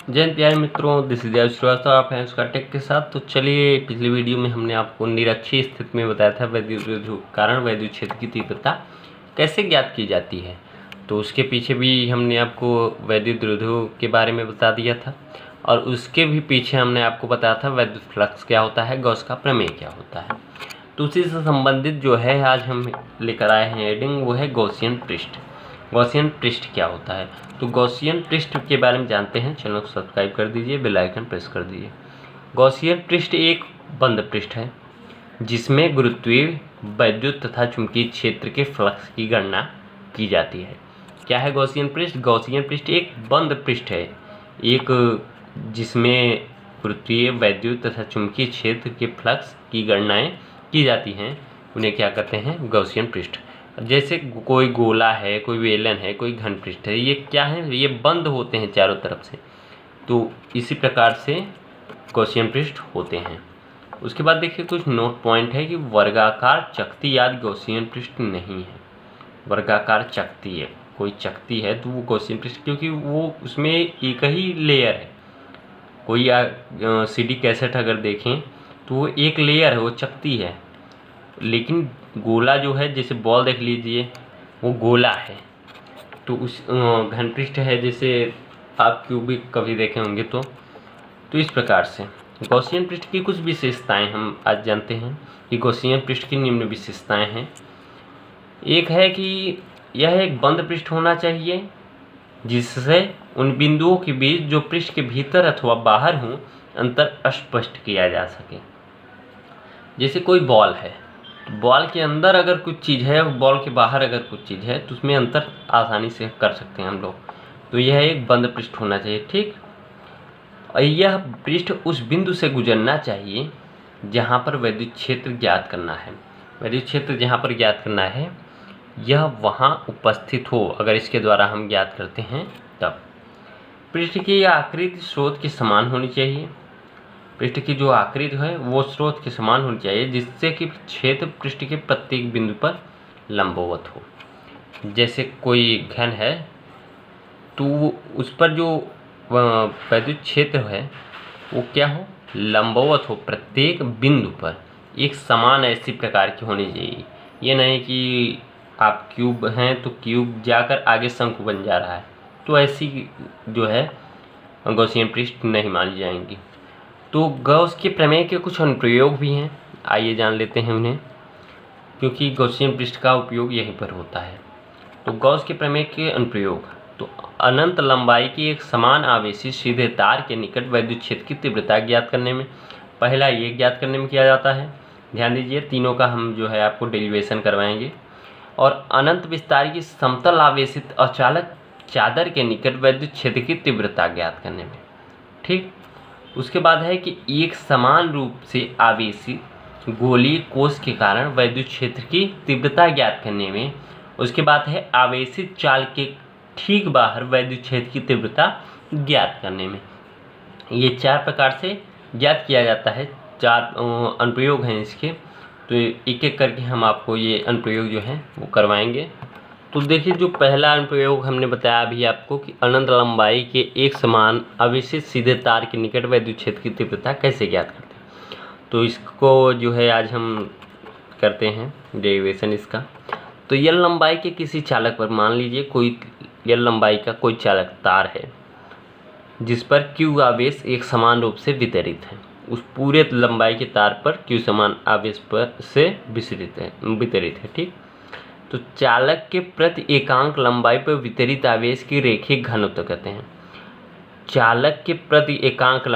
जय हिंद प्यारे मित्रों, दिस इज देव श्रीवास्तव। आप हैं उसका टेक के साथ। तो चलिए, पिछली वीडियो में हमने आपको निरक्षीय स्थिति में बताया था वैद्युत कारण वैद्युत क्षेत्र की तीव्रता कैसे ज्ञात की जाती है। तो उसके पीछे भी हमने आपको वैद्युत द्विध्रुव के बारे में बता दिया था, और उसके भी पीछे हमने आपको बताया था वैद्युत फ्लक्स क्या होता है, गॉस का प्रमेय क्या होता है। तो उसी से संबंधित जो है आज हम लेकर आए हैं हेडिंग, वो है गॉसियन पृष्ठ। गॉसियन पृष्ठ क्या होता है, तो गॉसियन पृष्ठ के बारे में जानते हैं। चैनल को सब्सक्राइब कर दीजिए, बेल आइकन प्रेस कर दीजिए। गॉसियन पृष्ठ एक बंद पृष्ठ है जिसमें गुरुत्वीय, वैद्युत तथा चुंबकीय क्षेत्र के फ्लक्स की गणना की जाती है। क्या है गॉसियन पृष्ठ? गॉसियन पृष्ठ एक बंद पृष्ठ है, एक जिसमें गुरुत्वीय, वैद्युत तथा चुंबकीय क्षेत्र के फ्लक्स की गणनाएं की जाती हैं। उन्हें क्या कहते हैं? गॉसियन पृष्ठ। जैसे कोई गोला है, कोई बेलन है, कोई घन पृष्ठ है, ये क्या है? ये बंद होते हैं चारों तरफ से। तो इसी प्रकार से गॉसियन पृष्ठ होते हैं। उसके बाद देखिए कुछ नोट पॉइंट है कि वर्गाकार चकती आदि गॉसियन पृष्ठ नहीं है। वर्गाकार चकती है, कोई चकती है तो वो गॉसियन पृष्ठ, क्योंकि वो उसमें एक ही लेयर है। कोई सीडी कैसेट अगर देखें तो वो एक लेयर है, वो चकती है। लेकिन गोला जो है, जैसे बॉल देख लीजिए, वो गोला है। तो उस घन पृष्ठ है, जैसे आप क्यूबिक कभी देखे होंगे। तो इस प्रकार से गॉसियन पृष्ठ की कुछ विशेषताएं हम आज जानते हैं कि गॉसियन पृष्ठ की निम्न विशेषताएं हैं। एक है कि यह एक बंद पृष्ठ होना चाहिए जिससे उन बिंदुओं के बीच जो पृष्ठ के भीतर अथवा बाहर हों अंतर स्पष्ट किया जा सके। जैसे कोई बॉल है, बॉल के अंदर अगर कुछ चीज़ है, बॉल के बाहर अगर कुछ चीज़ है, तो उसमें अंतर आसानी से कर सकते हैं हम लोग। तो यह एक बंद पृष्ठ होना चाहिए, ठीक। और यह पृष्ठ उस बिंदु से गुजरना चाहिए जहाँ पर वैद्युत क्षेत्र ज्ञात करना है। वैद्युत क्षेत्र जहाँ पर ज्ञात करना है, यह वहाँ उपस्थित हो। अगर इसके द्वारा हम ज्ञात करते हैं तब पृष्ठ की आकृति स्रोत के समान होनी चाहिए। पृष्ठ की जो आकृति है वो स्रोत के समान होनी चाहिए, जिससे कि क्षेत्र पृष्ठ के प्रत्येक बिंदु पर लंबवत हो। जैसे कोई घन है तो उस पर जो वैद्युत क्षेत्र है वो क्या हो? लंबवत हो, प्रत्येक बिंदु पर एक समान ऐसी प्रकार की होनी चाहिए। ये नहीं कि आप क्यूब हैं तो क्यूब जाकर आगे शंकु बन जा रहा है, तो ऐसी जो है गॉसियन पृष्ठ नहीं मानी जाएंगी। तो गॉस के प्रमेय के कुछ अनुप्रयोग भी हैं, आइए जान लेते हैं उन्हें, क्योंकि गॉसियन पृष्ठ का उपयोग यहीं पर होता है। तो गॉस के प्रमेय के अनुप्रयोग, तो अनंत लंबाई की एक समान आवेशी सीधे तार के निकट वैद्युत क्षेत्र की तीव्रता ज्ञात करने में, पहला ये ज्ञात करने में किया जाता है। ध्यान दीजिए, तीनों का हम जो है आपको डेरिवेशन करवाएंगे। और अनंत विस्तार की समतल आवेशित अचालक चादर के निकट वैद्युत क्षेत्र की तीव्रता ज्ञात करने में, ठीक। उसके बाद है कि एक समान रूप से आवेशित गोलीय कोश के कारण वैद्युत क्षेत्र की तीव्रता ज्ञात करने में। उसके बाद है आवेशित चाल के ठीक बाहर वैद्युत क्षेत्र की तीव्रता ज्ञात करने में। ये चार प्रकार से ज्ञात किया जाता है, चार अनुप्रयोग हैं इसके। तो एक एक करके हम आपको ये अनुप्रयोग जो हैं वो करवाएंगे। तो देखिए, जो पहला अनुप्रयोग हमने बताया अभी आपको कि अनंत लंबाई के एक समान आवेशित सीधे तार के निकट वैद्युत क्षेत्र की तीव्रता कैसे ज्ञात करते हैं। तो इसको जो है आज हम करते हैं डेरिवेशन इसका। तो यल लंबाई के किसी चालक पर, मान लीजिए कोई यल लंबाई का कोई चालक तार है जिस पर क्यू आवेश एक समान रूप से वितरित है। उस पूरे लंबाई के तार पर क्यू समान आवेश पर से वितरित है, ठीक। तो चालक के प्रति एकांक लंबाई पर वितरित आवेश की रेखीय घनत्व कहते हैं। चालक के प्रति एकांक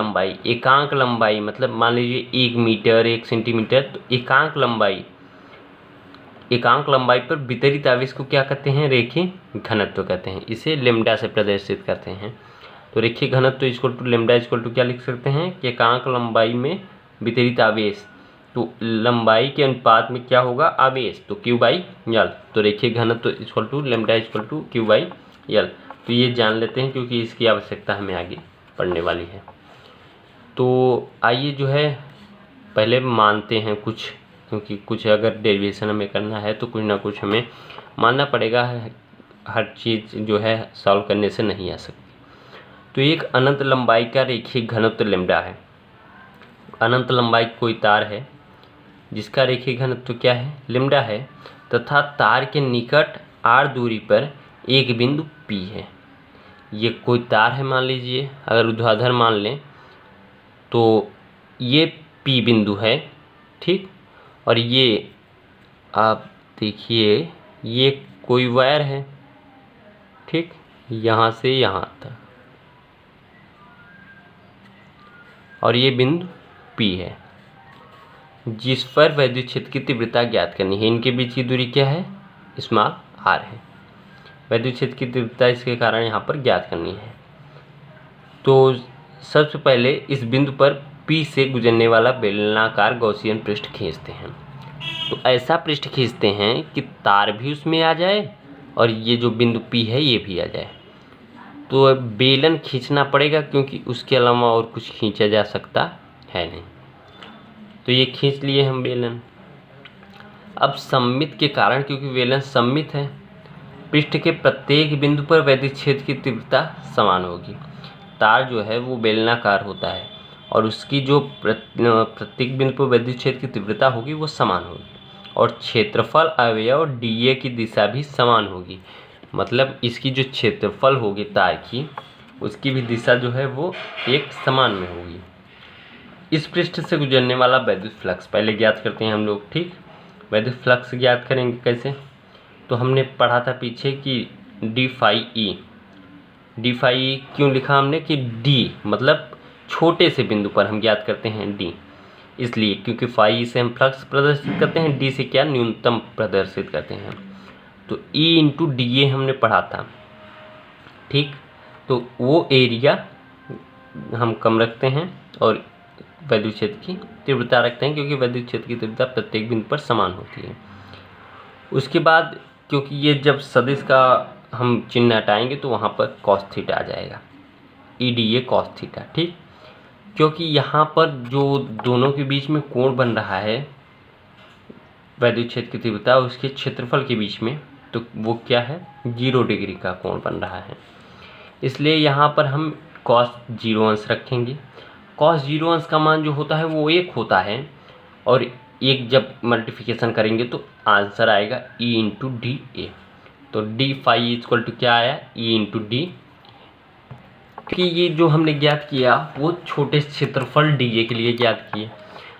लंबाई मतलब मान लीजिए 1 मीटर 1 सेंटीमीटर। तो एकांक लंबाई पर वितरित आवेश को क्या कहते हैं? रेखीय घनत्व कहते हैं। इसे लेम्डा से प्रदर्शित करते हैं। तो रेखीय घनत्व equal to lambda equal to क्या लिख सकते हैं कि एकांक लंबाई में वितरित आवेश, तो लंबाई के अनुपात में क्या होगा? आवेश, तो क्यू बाई यल। तो रेखीय घनत्व equal to lambda equal to Q by L. तो ये जान लेते हैं क्योंकि इसकी आवश्यकता हमें आगे पड़ने वाली है। तो आइए जो है पहले मानते हैं कुछ, क्योंकि कुछ अगर डेरिवेशन हमें करना है तो कुछ ना कुछ हमें मानना पड़ेगा। हर चीज़ जो है सॉल्व करने से नहीं आ सकती। तो एक अनंत लंबाई का रेखीय घनत्व लैम्डा है। अनंत लंबाई कोई तार है जिसका रेखीय घनत्व क्या है, लैम्डा है, तथा तार के निकट r दूरी पर एक बिंदु P है। ये कोई तार है मान लीजिए, अगर ऊर्ध्वाधर मान लें तो ये P बिंदु है, ठीक। और ये आप देखिए ये कोई वायर है, ठीक, यहाँ से यहाँ तक, और ये बिंदु P है जिस पर वैद्युत क्षेत्र की तीव्रता ज्ञात करनी है। इनके बीच की दूरी क्या है, स्मॉल r है। वैद्युत क्षेत्र की तीव्रता इसके कारण यहाँ पर ज्ञात करनी है। तो सबसे पहले इस बिंदु पर P से गुजरने वाला बेलनाकार गॉसियन पृष्ठ खींचते हैं। तो ऐसा पृष्ठ खींचते हैं कि तार भी उसमें आ जाए और ये जो बिंदु P है ये भी आ जाए। तो बेलन खींचना पड़ेगा क्योंकि उसके अलावा और कुछ खींचा जा सकता है नहीं। तो ये खींच लिए हम बेलन। अब सममित के कारण, क्योंकि बेलन सममित है, पृष्ठ के प्रत्येक बिंदु पर वैद्युत क्षेत्र की तीव्रता समान होगी। तार जो है वो बेलनाकार होता है और उसकी जो प्रत्येक बिंदु पर वैद्युत क्षेत्र की तीव्रता होगी वो समान होगी, और क्षेत्रफल अवयव dA की दिशा भी समान होगी। मतलब इसकी जो क्षेत्रफल होगी तार की, उसकी भी दिशा जो है वो एक समान में होगी। इस पृष्ठ से गुजरने वाला वैद्युत फ्लक्स पहले ज्ञात करते हैं हम लोग, ठीक। वैद्युत फ्लक्स ज्ञात करेंगे कैसे, तो हमने पढ़ा था पीछे कि डी फाई ई क्यों लिखा हमने कि D मतलब छोटे से बिंदु पर हम ज्ञात करते हैं D, इसलिए क्योंकि फाई से हम फ्लक्स प्रदर्शित करते हैं, D से क्या न्यूनतम प्रदर्शित करते हैं। तो E इंटू DA हमने पढ़ा था, ठीक। तो वो एरिया हम कम रखते हैं और वैद्युत क्षेत्र की तीव्रता रखते हैं, क्योंकि वैद्युत क्षेत्र की तीव्रता प्रत्येक बिंदु पर समान होती है। उसके बाद क्योंकि ये जब सदिश का हम चिन्ह हटाएंगे तो वहाँ पर कॉस थीटा आ जाएगा, EDA कॉस थीटा, ठीक। क्योंकि यहाँ पर जो दोनों के बीच में कोण बन रहा है वैद्युत क्षेत्र की तीव्रता और उसके क्षेत्रफल के बीच में, तो वो क्या है, 0 डिग्री का कोण बन रहा है। इसलिए यहाँ पर हम कॉस 0 अंश रखेंगे। कॉस 0 अंश का मान जो होता है वो 1 होता है, और एक जब मल्टीप्लिकेशन करेंगे तो आंसर आएगा E इंटू DA। तो डी फाई इक्वल टू क्या आया, E इंटू डी, कि ये जो हमने ज्ञात किया वो छोटे क्षेत्रफल DA के लिए ज्ञात किए।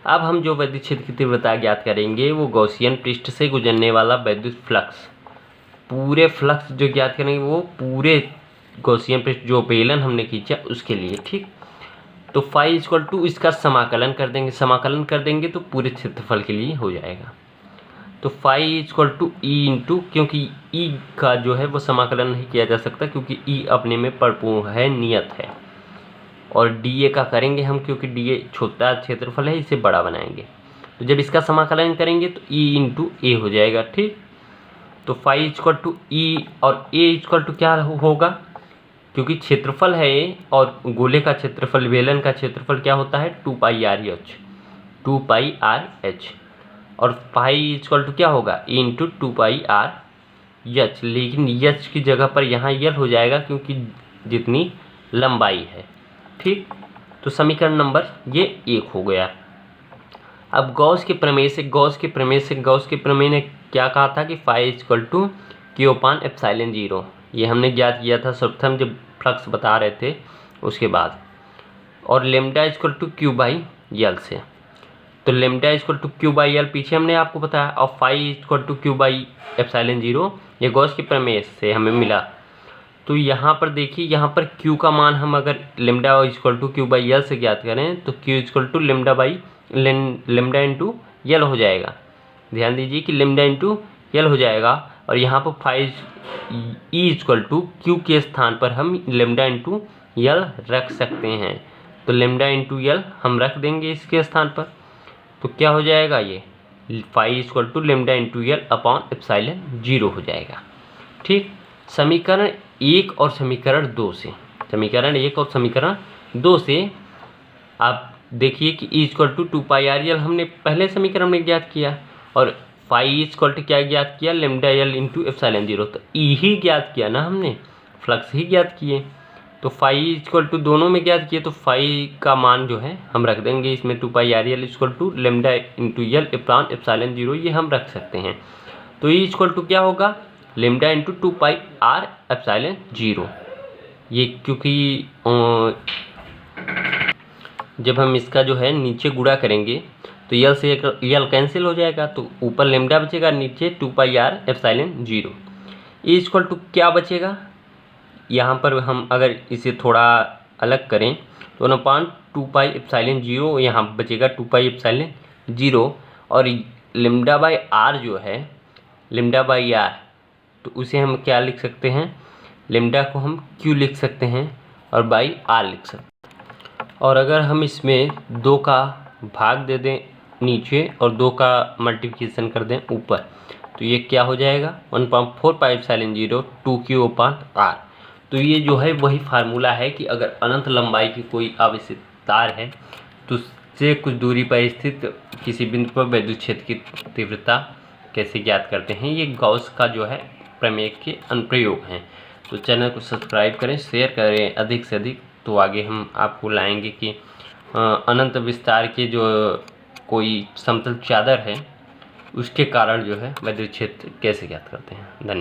अब हम जो वैद्युत क्षेत्र की तीव्रता ज्ञात करेंगे वो गॉसियन पृष्ठ से गुजरने वाला वैद्युत फ्लक्स, पूरे फ्लक्स जो ज्ञात करेंगे वो पूरे गॉसियन पृष्ठ जो बेलन हमने खींचा उसके लिए, ठीक। तो फाई इक्वल टू इसका समाकलन कर देंगे, समाकलन कर देंगे तो पूरे क्षेत्रफल के लिए हो जाएगा। तो phi equal to E into, क्योंकि ई का जो है वो समाकलन नहीं किया जा सकता क्योंकि ई अपने में परिपूर्ण है, नियत है, और डीए का करेंगे हम क्योंकि डीए छोटा क्षेत्रफल है, इसे बड़ा बनाएंगे। तो जब इसका समाकलन करेंगे तो ई इंटू ए हो जाएगा, ठीक। तो फाई इक्वल टू ई और ए इक्वल टू क्या होगा, क्योंकि क्षेत्रफल है ए और गोले का क्षेत्रफल, बेलन का क्षेत्रफल क्या होता है, 2 पाई आर एच, और फाई इक्वल टू क्या होगा, ए इंटू 2 पाई आर एच। लेकिन एच की जगह पर यहाँ यल हो जाएगा क्योंकि जितनी लंबाई है, ठीक। तो समीकरण नंबर ये 1 हो गया। अब गॉस के प्रमेय ने क्या कहा था कि phi equal to Q upon epsilon 0, ये हमने ज्ञात किया था सर्वप्रथम जब फ्लक्स बता रहे थे उसके बाद, और lambda equal to Q by L से। तो lambda equal to Q by L पीछे हमने आपको बताया, और phi equal to Q by epsilon 0 ये गॉस के प्रमेय से हमें मिला। तो यहाँ पर देखिए, यहाँ पर क्यू का मान हम अगर lambda equal to Q by L से ज्ञात करें तो Q equal to lambda into L हो जाएगा। ध्यान दीजिए कि लेमडा इंटू यल हो जाएगा, और यहाँ पर phi E equal to Q के स्थान पर हम लेमडा इंटू यल रख सकते हैं। तो लेमडा इंटू यल हम रख देंगे इसके स्थान पर, तो क्या हो जाएगा, ये phi equal to lambda into L upon epsilon 0 हो जाएगा, ठीक। समीकरण 1 और समीकरण 2 से आप देखिए कि e equal to 2 pi r l हमने पहले समीकरण में ज्ञात किया, और फाई इक्वल टू क्या ज्ञात किया, लेमडा यल इंटू एप्सिलॉन 0। तो ई ही ज्ञात किया ना हमने, फ्लक्स ही ज्ञात किए। तो फाई इक्वल टू दोनों में ज्ञात किए तो फाई का मान जो है हम रख देंगे इसमें 2 pi r l equal to lambda into l upon epsilon 0, ये हम रख सकते हैं। तो ये इक्वल टू क्या होगा, lambda into 2 pi R epsilon 0। ये क्योंकि जब हम इसका जो है नीचे गुणा करेंगे तो यल से यल कैंसिल हो जाएगा, तो ऊपर लेमडा बचेगा, नीचे 2 पाई आर एप्सिलॉन 0। ये इक्वल टू क्या बचेगा, यहाँ पर हम अगर इसे थोड़ा अलग करें तो 1/2 पाई एप्सिलॉन 0 यहाँ बचेगा 2 पाई एप्सिलॉन 0, और लेमडा बाई आर जो है, लेमडा बाई आर, तो उसे हम क्या लिख सकते हैं, लेमडा को हम क्यू लिख सकते हैं और बाई आर लिख सकते हैं। और अगर हम इसमें 2 का भाग दे दें नीचे और 2 का मल्टीप्लिकेशन कर दें ऊपर, तो ये क्या हो जाएगा 1/4 pi epsilon 0 2Q upon R। तो ये जो है वही फार्मूला है कि अगर अनंत लंबाई की कोई आवेशित तार है तो उससे कुछ दूरी पर स्थित किसी बिंदु पर विद्युत क्षेत्र की तीव्रता कैसे ज्ञात करते हैं। ये गॉस का जो है प्रमेय के अनुप्रयोग हैं। तो चैनल को सब्सक्राइब करें, शेयर करें अधिक से अधिक, तो आगे हम आपको लाएंगे कि अनंत विस्तार के जो कोई समतल चादर है उसके कारण जो है विद्युत क्षेत्र कैसे ज्ञात करते हैं। धन्यवाद।